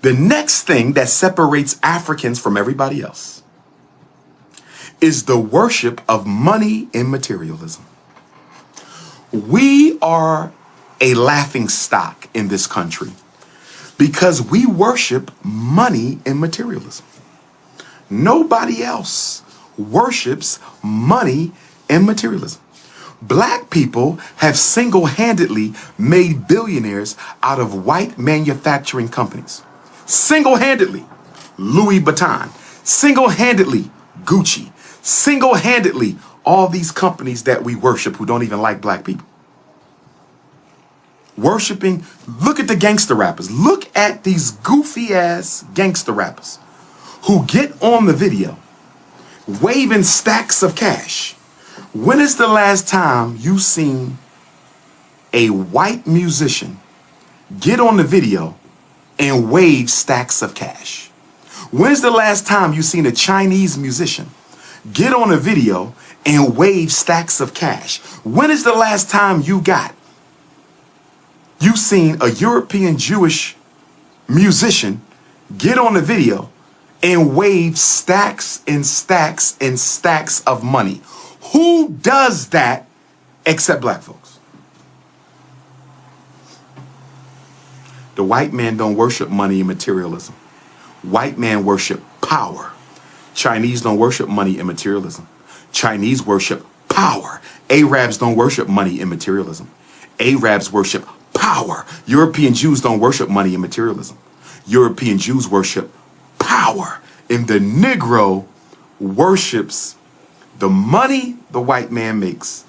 The next thing that separates Africans from everybody else is the worship of money and materialism. We are a laughing stock in this country because we worship money and materialism. Nobody else worships money and materialism. Black people have single-handedly made billionaires out of white manufacturing companies. Single-handedly, Louis Vuitton. Single-handedly, Gucci. Single-handedly, all these companies that we worship who don't even like black people. Worshiping, look at the gangster rappers. Look at these goofy-ass gangster rappers who get on the video waving stacks of cash. When is the last time you seen a white musician get on the video and wave stacks of cash? When's the last time you seen a Chinese musician get on a video and wave stacks of cash? When is the last time you seen a European Jewish musician get on the video and wave stacks and stacks and stacks of money? Who does that except black folks? The white man don't worship money and materialism. White man worship power. Chinese don't worship money and materialism. Chinese worship power. Arabs don't worship money and materialism. Arabs worship power. European Jews don't worship money and materialism. European Jews worship power. And the Negro worships the money the white man makes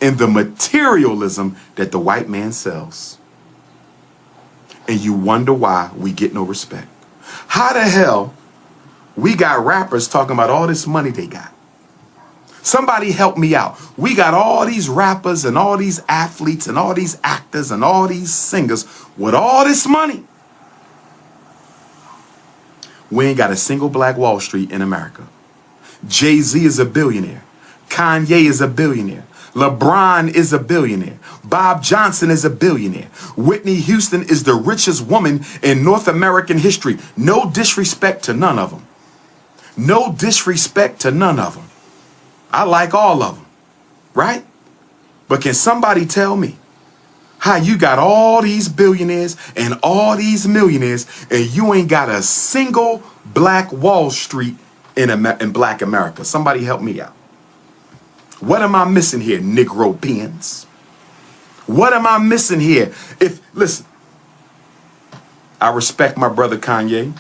and the materialism that the white man sells. And you wonder why we get no respect. How the hell we got rappers talking about all this money they got? Somebody help me out. We got all these rappers and all these athletes and all these actors and all these singers with all this money. We ain't got a single black Wall Street in America. Jay-Z is a billionaire. Kanye is a billionaire. LeBron is a billionaire. Bob Johnson is a billionaire. Whitney Houston is the richest woman in North American history. No disrespect to none of them. No disrespect to none of them. I like all of them, right? But can somebody tell me how you got all these billionaires and all these millionaires and you ain't got a single black Wall Street in black America? Somebody help me out. What am I missing here, Negropeans? What am I missing here? Listen, I respect my brother Kanye,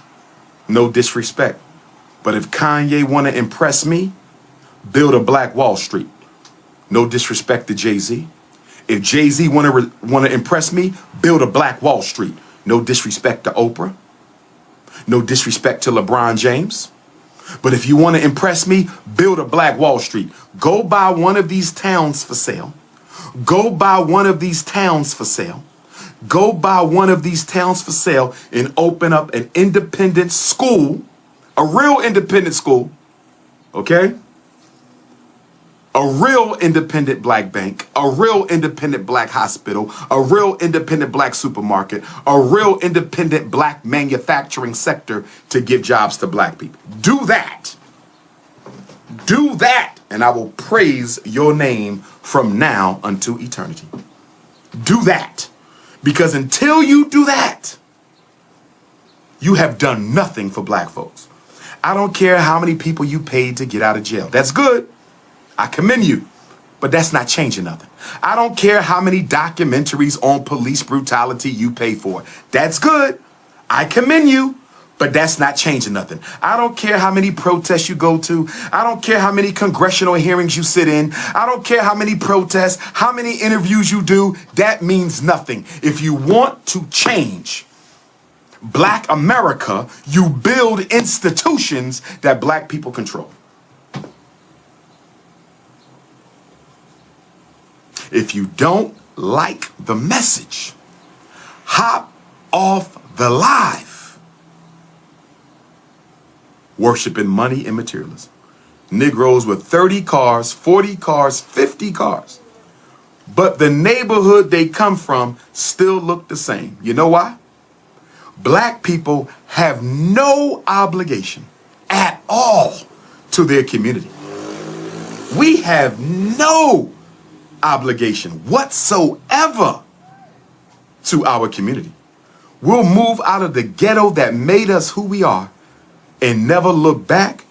no disrespect. But if Kanye want to impress me, build a black Wall Street. No disrespect to Jay-Z. If Jay-Z want to impress me, build a black Wall Street. No disrespect to Oprah. No disrespect to LeBron James. But if you want to impress me, build a black Wall Street. Go buy one of these towns for sale. Go buy one of these towns for sale. Go buy one of these towns for sale and open up an independent school, a real independent school, okay? A real independent black bank, a real independent black hospital, a real independent black supermarket, a real independent black manufacturing sector to give jobs to black people. Do that. Do that, and I will praise your name from now unto eternity. Do that. Because until you do that, you have done nothing for black folks. I don't care how many people you paid to get out of jail. That's good. I commend you, but that's not changing nothing. I don't care how many documentaries on police brutality you pay for. That's good. I commend you, but that's not changing nothing. I don't care how many protests you go to. I don't care how many congressional hearings you sit in. I don't care how many protests, how many interviews you do. That means nothing. If you want to change black America, you build institutions that black people control. If you don't like the message, hop off the live. Worshiping money and materialism. Negroes with 30 cars, 40 cars, 50 cars. But the neighborhood they come from still look the same. You know why? Black people have no obligation at all to their community. We have no obligation whatsoever to our community. We'll move out of the ghetto that made us who we are and never look back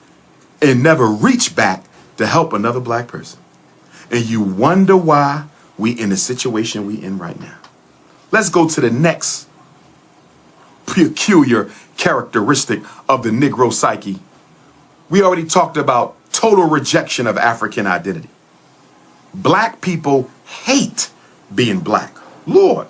and never reach back to help another black person. And you wonder why we in the situation we in right now. Let's go to the next peculiar characteristic of the Negro psyche. We already talked about total rejection of African identity. Black people hate being black. Lord,